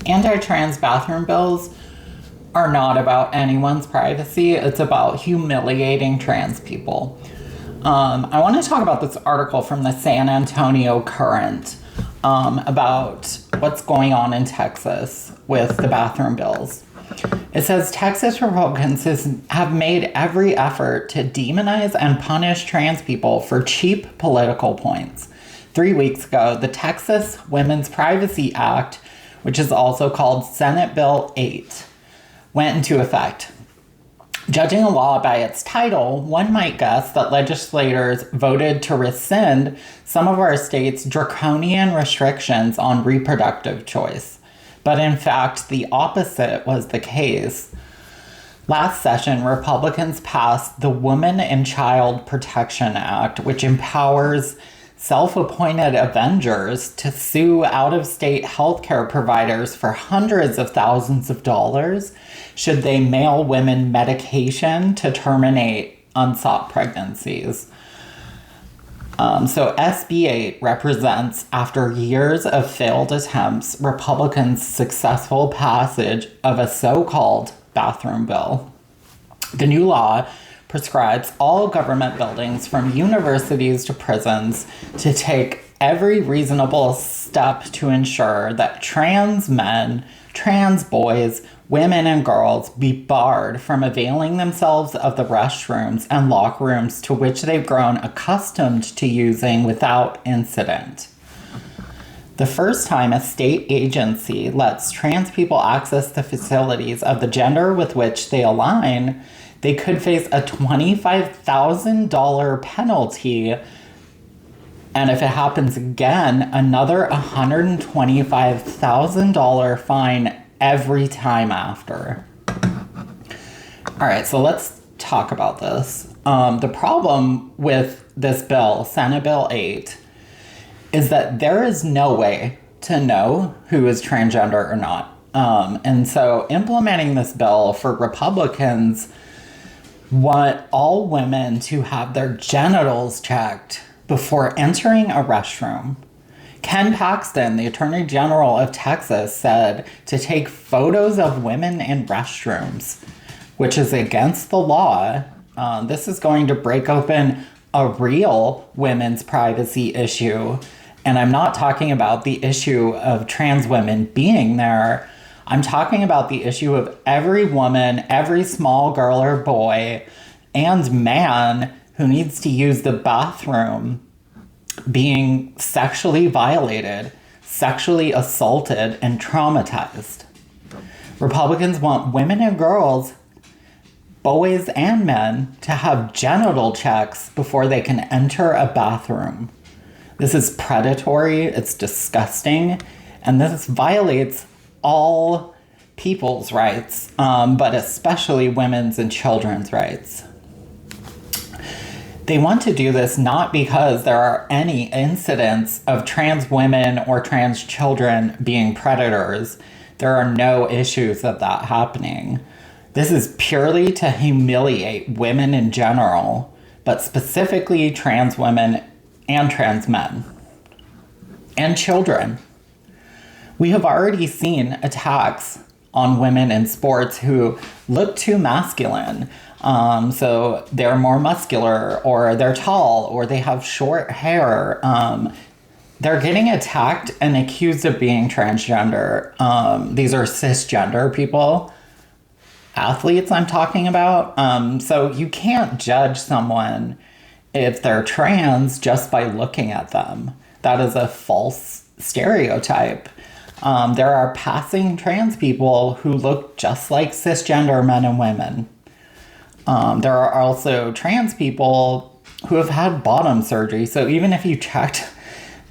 Anti-trans bathroom bills are not about anyone's privacy. It's about humiliating trans people. I want to talk about this article from the San Antonio Current about what's going on in Texas with the bathroom bills. It says Texas Republicans have made every effort to demonize and punish trans people for cheap political points. 3 weeks ago, the Texas Women's Privacy Act, which is also called Senate Bill 8, went into effect. Judging a law by its title, one might guess that legislators voted to rescind some of our state's draconian restrictions on reproductive choice. But in fact, the opposite was the case. Last session, Republicans passed the Women and Child Protection Act, which empowers self-appointed avengers to sue out-of-state healthcare providers for hundreds of thousands of dollars should they mail women medication to terminate unsought pregnancies. So SB 8 represents, after years of failed attempts, Republicans' successful passage of a so-called bathroom bill. The new law prescribes all government buildings, from universities to prisons, to take every reasonable step to ensure that trans men, trans boys, women, and girls be barred from availing themselves of the restrooms and locker rooms to which they've grown accustomed to using without incident. The first time a state agency lets trans people access the facilities of the gender with which they align, they could face a $25,000 penalty, and if it happens again, another $125,000 fine every time after. All right, so let's talk about this. The problem with this bill, Senate Bill 8, is that there is no way to know who is transgender or not. And so implementing this bill for Republicans want all women to have their genitals checked before entering a restroom. Ken Paxton, the Attorney General of Texas, said to take photos of women in restrooms, which is against the law. This is going to break open a real women's privacy issue. And I'm not talking about the issue of trans women being there. I'm talking about the issue of every woman, every small girl or boy and man who needs to use the bathroom being sexually violated, sexually assaulted, and traumatized. Republicans want women and girls, boys and men, to have genital checks before they can enter a bathroom. This is predatory, it's disgusting, and this violates all people's rights, but especially women's and children's rights. They want to do this not because there are any incidents of trans women or trans children being predators. There are no issues of that happening. This is purely to humiliate women in general, but specifically trans women and trans men and children. We have already seen attacks on women in sports who look too masculine. So they're more muscular, or they're tall, or they have short hair. They're getting attacked and accused of being transgender. These are cisgender people, athletes I'm talking about. So you can't judge someone if they're trans just by looking at them. That is a false stereotype. There are passing trans people who look just like cisgender men and women. There are also trans people who have had bottom surgery. So even if you checked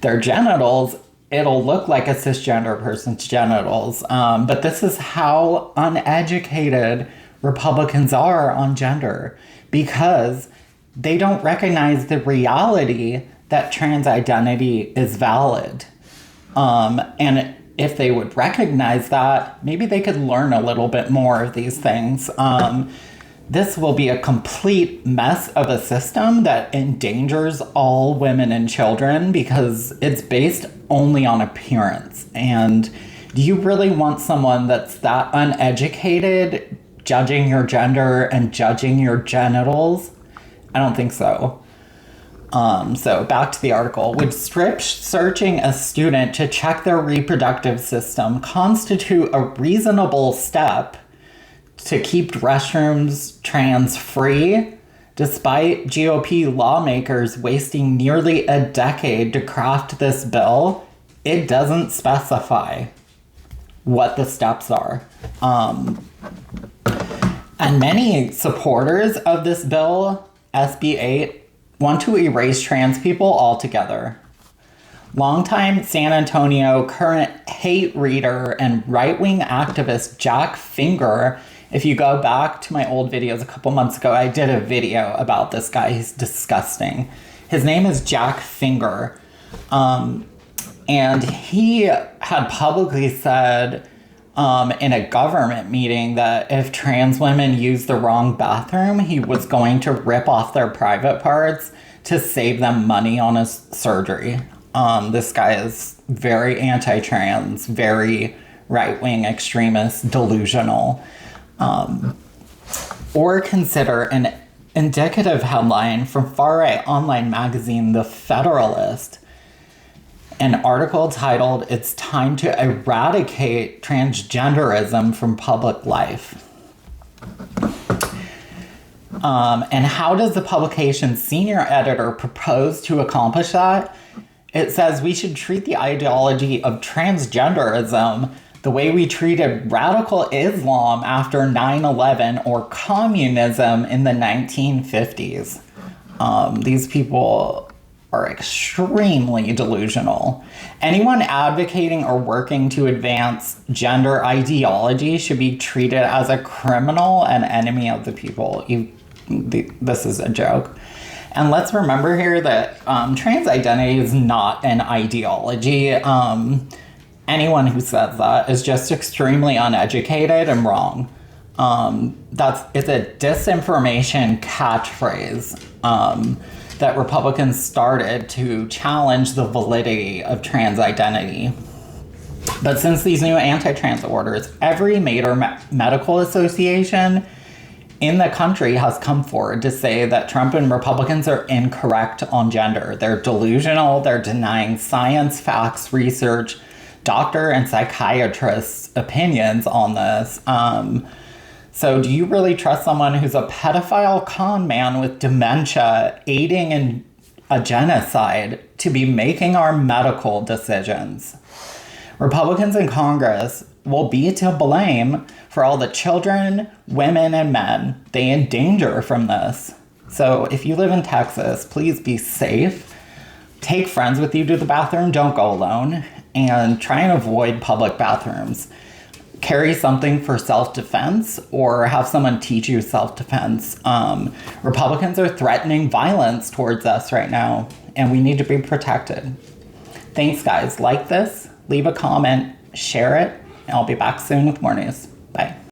their genitals, it'll look like a cisgender person's genitals. But this is how uneducated Republicans are on gender, because they don't recognize the reality that trans identity is valid. And if they would recognize that, maybe they could learn a little bit more of these things. This will be a complete mess of a system that endangers all women and children because it's based only on appearance. And Do you really want someone that's that uneducated judging your gender and judging your genitals? I don't think so. So back to the article. Would strip searching a student to check their reproductive system constitute a reasonable step to keep restrooms trans free, despite GOP lawmakers wasting nearly a decade to craft this bill? It doesn't specify what the steps are. And many supporters of this bill, SB 8, want to erase trans people altogether. Longtime San Antonio current hate reader and right-wing activist Jack Finger, if you go back to my old videos a couple months ago, I did a video about this guy. He's disgusting. His name is Jack Finger. And he had publicly said in a government meeting that if trans women used the wrong bathroom, he was going to rip off their private parts to save them money on his surgery. This guy is very anti-trans, very right-wing extremist, delusional. Or consider an indicative headline from far-right online magazine The Federalist, an article titled, "It's Time to Eradicate Transgenderism from Public Life." And how does the publication's senior editor propose to accomplish that? It says we should treat the ideology of transgenderism the way we treated radical Islam after 9/11 or communism in the 1950s. These people are extremely delusional. Anyone advocating or working to advance gender ideology should be treated as a criminal and enemy of the people. This is a joke. And let's remember here that trans identity is not an ideology. Anyone who says that is just extremely uneducated and wrong. It's a disinformation catchphrase that Republicans started to challenge the validity of trans identity. But since these new anti-trans orders, every major medical association in the country has come forward to say that Trump and Republicans are incorrect on gender. They're delusional, they're denying science, facts, research, doctor and psychiatrists' opinions on this. So do you really trust someone who's a pedophile con man with dementia aiding in a genocide to be making our medical decisions? Republicans in Congress will be to blame for all the children, women, and men they endanger from this. So if you live in Texas, please be safe. Take friends with you to the bathroom, don't go alone, and try and avoid public bathrooms. Carry something for self-defense or have someone teach you self-defense. Republicans are threatening violence towards us right now, and we need to be protected. Thanks, guys. Like this, leave a comment, share it, and I'll be back soon with more news. Bye.